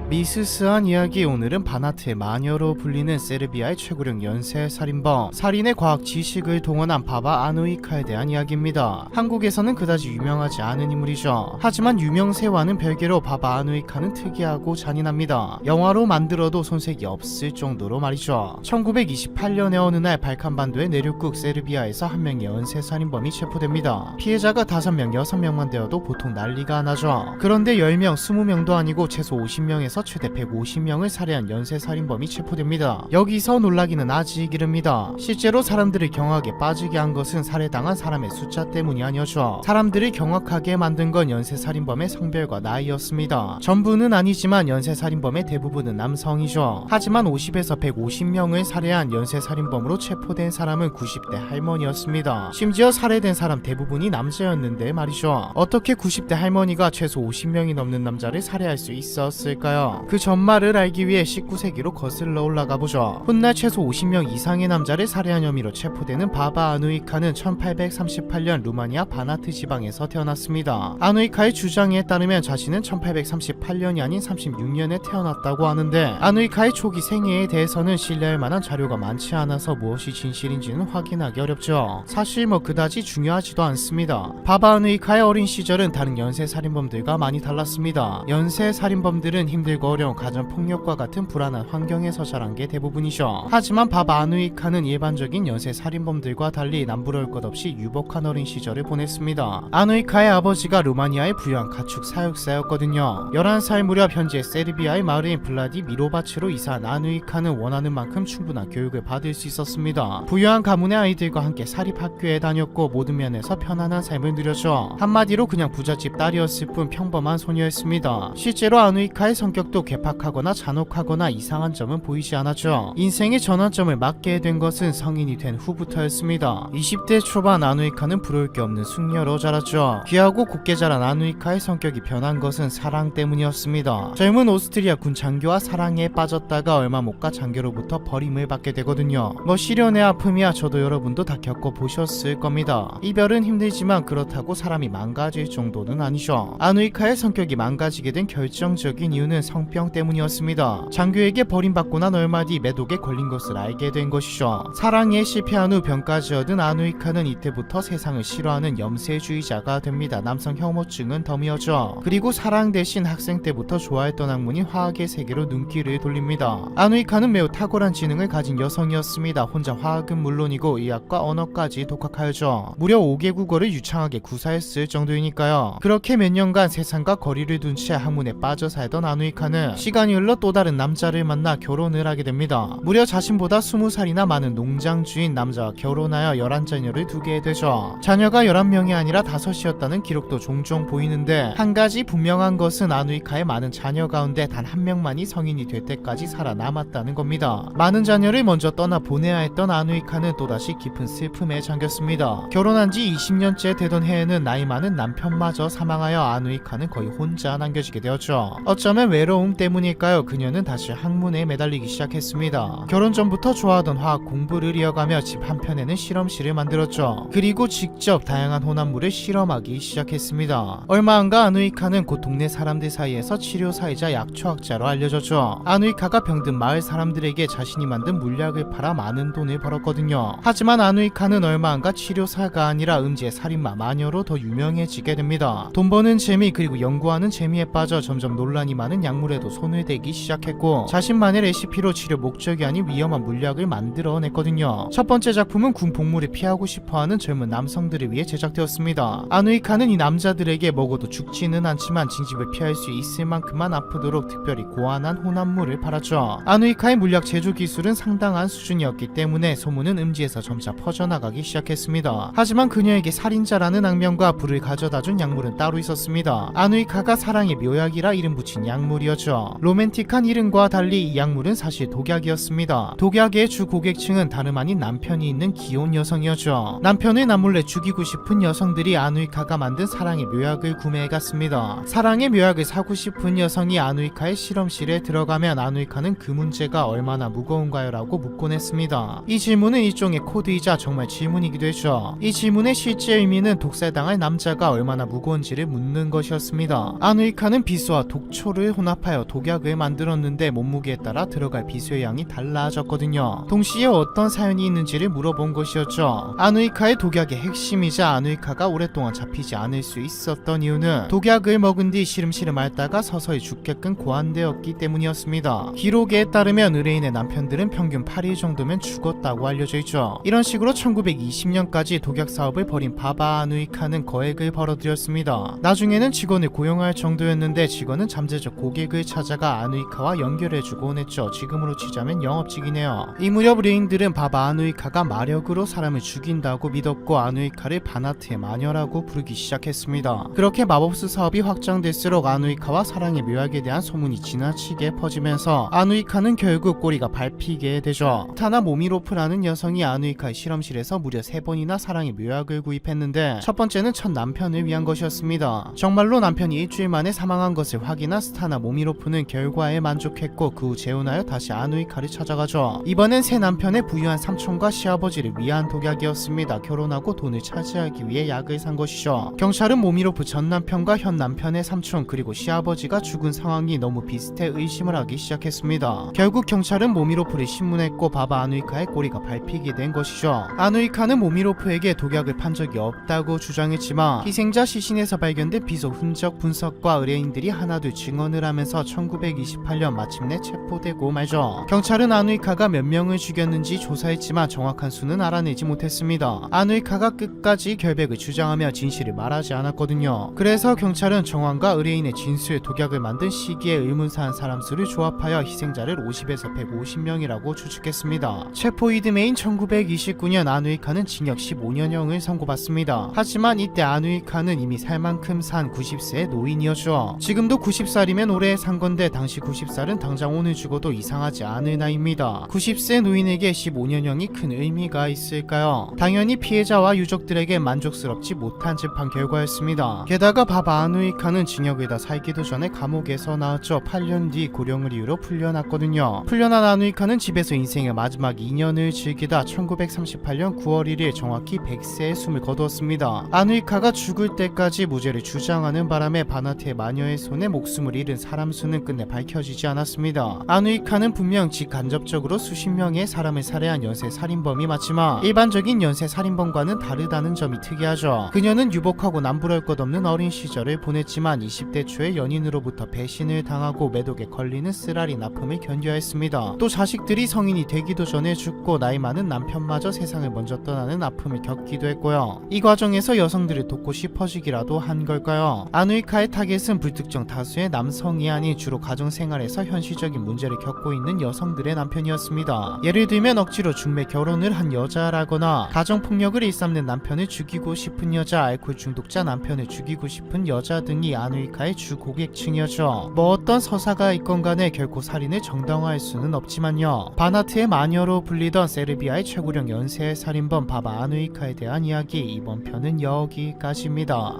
미스스한 이야기. 오늘은 바나트의 마녀로 불리는 세르비아의 최고령 연쇄 살인범, 살인의 과학 지식을 동원한 바바 아누이카에 대한 이야기입니다. 한국에서는 그다지 유명하지 않은 인물이죠. 하지만 유명세와는 별개로 바바 아누이카는 특이하고 잔인합니다. 영화로 만들어도 손색이 없을 정도로 말이죠. 1928년의 어느 날 발칸반도의 내륙국 세르비아에서 한 명의 연쇄 살인범이 체포됩니다. 피해자가 5명, 6명만 되어도 보통 난리가 나죠. 그런데 10명, 20명도 아니고 최소 50명에서 최대 150명을 살해한 연쇄살인범이 체포됩니다. 여기서 놀라기는 아직 이릅니다. 실제로 사람들을 경악에 빠지게 한 것은 살해당한 사람의 숫자 때문이 아니었죠. 사람들을 경악하게 만든 건 연쇄살인범의 성별과 나이였습니다. 전부는 아니지만 연쇄살인범의 대부분은 남성이죠. 하지만 50에서 150명을 살해한 연쇄살인범으로 체포된 사람은 90대 할머니였습니다. 심지어 살해된 사람 대부분이 남자였는데 말이죠. 어떻게 90대 할머니가 최소 50명이 넘는 남자를 살해할 수 있었을까요? 그 전말을 알기 위해 19세기로 거슬러 올라가 보죠. 훗날 최소 50명 이상의 남자를 살해한 혐의로 체포되는 바바 아누이카는 1838년 루마니아 바나트 지방에서 태어났습니다. 아누이카의 주장에 따르면 자신은 1838년이 아닌 36년에 태어났다고 하는데, 아누이카의 초기 생애에 대해서는 신뢰할 만한 자료가 많지 않아서 무엇이 진실인지는 확인하기 어렵죠. 사실 그다지 중요하지도 않습니다. 바바 아누이카의 어린 시절은 다른 연쇄살인범들과 많이 달랐습니다. 연쇄살인범들은 힘들고 어려운 가정폭력과 같은 불안한 환경에서 자란 게 대부분이죠. 하지만 바바 아누이카는 일반적인 연쇄살인범들과 달리 남부러울 것 없이 유복한 어린 시절을 보냈습니다. 아누이카의 아버지가 루마니아의 부유한 가축 사육사였거든요. 11살 무렵 현재 세르비아의 마을인 블라디미로바츠로 이사한 아누이카는 원하는 만큼 충분한 교육을 받을 수 있었습니다. 부유한 가문의 아이들과 함께 사립학교에 다녔고 모든 면에서 편안한 삶을 누렸죠. 한마디로 그냥 부잣집 딸이었을 뿐 평범한 소녀였습니다. 실제로 아누이카의 성격도 괴팍하거나 잔혹하거나 이상한 점은 보이지 않았죠. 인생의 전환점을 맞게 된 것은 성인이 된 후부터였습니다. 20대 초반 아누이카는 부러울 게 없는 숙녀로 자랐죠. 귀하고 곱게 자란 아누이카의 성격이 변한 것은 사랑 때문이었습니다. 젊은 오스트리아 군 장교와 사랑에 빠졌다가 얼마 못 가 장교로부터 버림을 받게 되거든요. 시련의 아픔이야 저도 여러분도 다 겪어보셨을 겁니다. 이별은 힘들지만 그렇다고 사람이 망가질 정도는 아니죠. 아누이카의 성격이 망가지게 된 결정적인 이유는 성병 때문이었습니다. 장교에게 버림받고 난 얼마 뒤 매독에 걸린 것을 알게 된 것이죠. 사랑에 실패한 후 병까지 얻은 아누이카는 이때부터 세상을 싫어하는 염세주의자가 됩니다. 남성 혐오증은 덤이었죠. 그리고 사랑 대신 학생 때부터 좋아했던 학문인 화학의 세계로 눈길을 돌립니다. 아누이카는 매우 탁월한 지능을 가진 여성이었습니다. 혼자 화학은 물론이고 의학과 언어까지 독학하였죠. 무려 5개 국어를 유창하게 구사했을 정도이니까요. 그렇게 몇 년간 세상과 거리를 둔 채 학문에 빠져 살던 아누이카는 시간이 흘러 또 다른 남자를 만나 결혼을 하게 됩니다. 무려 자신보다 20살이나 많은 농장 주인 남자와 결혼하여 11자녀를 두게 되죠. 자녀가 11명이 아니라 5이었다는 기록도 종종 보이는데, 한 가지 분명한 것은 아누이카의 많은 자녀 가운데 단 한 명만이 성인이 될 때까지 살아남았다는 겁니다. 많은 자녀를 먼저 떠나 보내야 했던 아누이카는 또다시 깊은 슬픔에 잠겼습니다. 결혼한 지 20년째 되던 해에는 나이 많은 남편마저 사망하여 아누이카는 거의 혼자 남겨지게 되었죠. 어쩌면 외로움 때문일까요? 그녀는 다시 학문에 매달리기 시작했습니다. 결혼 전부터 좋아하던 화학 공부를 이어가며 집 한편에는 실험실을 만들었죠. 그리고 직접 다양한 혼합물을 실험하기 시작했습니다. 얼마 안가 아누이카는 곧 동네 사람들 사이에서 치료사이자 약초학자로 알려졌죠. 아누이카가 병든 마을 사람들에게 자신이 만든 물약을 팔아 많은 돈을 벌었거든요. 하지만 아누이카는 얼마 안가 치료사가 아니라 음지의 살인마 마녀로 더 유명해지게 됩니다. 돈 버는 재미 그리고 연구하는 재미에 빠져 점점 논란이 많은 약물에도 손을 대기 시작했고, 자신만의 레시피로 치료 목적이 아닌 위험한 물약을 만들어냈거든요. 첫 번째 작품은 군 복무를 피하고 싶어하는 젊은 남성들을 위해 제작되었습니다. 아누이카는 이 남자들에게 먹어도 죽지는 않지만 징집을 피할 수 있을 만큼만 아프도록 특별히 고안한 혼합물을 팔았죠. 아누이카의 물약 제조 기술은 상당한 수준이었기 때문에 소문은 음지에서 점차 퍼져나가기 시작했습니다. 하지만 그녀에게 살인자라는 악명과 불을 가져다준 약물은 따로 있었습니다. 아누이카가 사랑의 묘약이라 이름 붙인 약물이었죠. 로맨틱한 이름과 달리 이 약물은 사실 독약이었습니다. 독약의 주 고객층은 다름 아닌 남편이 있는 기혼 여성이었죠. 남편을 남몰래 죽이고 싶은 여성들이 아누이카가 만든 사랑의 묘약을 구매해갔습니다. 사랑의 묘약을 사고 싶은 여성이 아누이카의 실험실에 들어가면 아누이카는 그 문제가 얼마나 무거운가요? 라고 묻곤 했습니다. 이 질문은 일종의 코드이자 정말 질문이기도 했죠. 이 질문의 실제 의미는 독살당할 남자가 얼마나 무거운지를 묻는 것이었습니다. 아누이카는 비수와 독초를 혼합 합하여 독약을 만들었는데 몸무게에 따라 들어갈 비수의 양이 달라졌거든요. 동시에 어떤 사연이 있는지를 물어본 것이었죠. 아누이카의 독약의 핵심이자 아누이카가 오랫동안 잡히지 않을 수 있었던 이유는 독약을 먹은 뒤 시름시름 앓다가 서서히 죽게끔 고안되었기 때문이었습니다. 기록에 따르면 의뢰인의 남편들은 평균 8일 정도면 죽었다고 알려져 있죠. 이런 식으로 1920년까지 독약 사업을 벌인 바바 아누이카는 거액을 벌어들였습니다. 나중에는 직원을 고용할 정도였는데 직원은 잠재적 고객을 찾아가 아누이카와 연결해주곤 했죠. 지금으로 치자면 영업직이네요. 이 무렵 의뢰인들은 바바 아누이카가 마력으로 사람을 죽인다고 믿었고 아누이카를 바나트의 마녀라고 부르기 시작했습니다. 그렇게 마법수 사업이 확장될수록 아누이카와 사랑의 묘약에 대한 소문이 지나치게 퍼지면서 아누이카는 결국 꼬리가 밟히게 되죠. 타나 모미로프라는 여성이 아누이카의 실험실에서 무려 3번이나 사랑의 묘약을 구입했는데 첫 번째는 첫 남편을 위한 것이었습니다. 정말로 남편이 일주일 만에 사망한 것을 확인한 스타나 모미로프는 결과에 만족했고 그 후 재혼하여 다시 아누이카를 찾아가죠. 이번엔 새 남편의 부유한 삼촌과 시아버지를 위한 독약이었습니다. 결혼하고 돈을 차지하기 위해 약을 산 것이죠. 경찰은 모미로프 전 남편과 현 남편의 삼촌 그리고 시아버지가 죽은 상황이 너무 비슷해 의심을 하기 시작했습니다. 결국 경찰은 모미로프를 신문했고 바바 아누이카의 꼬리가 밟히게 된 것이죠. 아누이카는 모미로프에게 독약을 판 적이 없다고 주장했지만 희생자 시신에서 발견된 비소 흔적 분석과 의뢰인들이 하나둘 증언을 하면서 1928년 마침내 체포되고 말죠. 경찰은 아누이카가 몇 명을 죽였는지 조사했지만 정확한 수는 알아내지 못했습니다. 아누이카가 끝까지 결백을 주장하며 진실을 말하지 않았거든요. 그래서 경찰은 정황과 의뢰인의 진술, 독약을 만든 시기에 의문사한 사람 수를 조합하여 희생자를 50에서 150명이라고 추측했습니다. 체포 이듬해인 1929년 아누이카는 징역 15년형을 선고받습니다. 하지만 이때 아누이카는 이미 살 만큼 산 90세의 노인이었죠. 지금도 90살이면 오래 산 건데 당시 90살은 당장 오늘 죽어도 이상하지 않을 나이입니다. 90세 노인에게 15년형이 큰 의미가 있을까요? 당연히 피해자와 유족들에게 만족스럽지 못한 재판 결과였습니다. 게다가 바바 아누이카는 징역에다 살기도 전에 감옥에서 나왔죠. 8년 뒤 고령을 이유로 풀려났거든요. 풀려난 아누이카는 집에서 인생의 마지막 2년을 즐기다 1938년 9월 1일 정확히 100세의 숨을 거두었습니다. 아누이카가 죽을 때까지 무죄를 주장하는 바람에 바나트의 마녀의 손에 목숨을 잃은 사람 수는 끝내 밝혀지지 않았습니다. 아누이카는 분명 직간접적으로 수십 명의 사람을 살해한 연쇄 살인범이 맞지만 일반적인 연쇄 살인범과는 다르다는 점이 특이하죠. 그녀는 유복하고 남부러울 것 없는 어린 시절을 보냈지만 20대 초에 연인으로부터 배신을 당하고 매독에 걸리는 쓰라린 아픔을 견뎌야 했습니다. 또 자식들이 성인이 되기도 전에 죽고 나이 많은 남편마저 세상을 먼저 떠나는 아픔을 겪기도 했고요. 이 과정에서 여성들을 돕고 싶어지기라도 한 걸까요? 아누이카의 타겟은 불특정 다수의 남성이 아닌 주로 가정생활에서 현실적인 문제를 겪고 있는 여성들의 남편이었습니다. 예를 들면 억지로 중매 결혼을 한 여자라거나 가정폭력을 일삼는 남편을 죽이고 싶은 여자, 알코올 중독자 남편을 죽이고 싶은 여자 등이 아누이카의 주 고객층이었죠. 뭐 어떤 서사가 있건 간에 결코 살인을 정당화할 수는 없지만요. 바나트의 마녀로 불리던 세르비아의 최고령 연쇄 살인범 바바 아누이카에 대한 이야기, 이번 편은 여기까지입니다.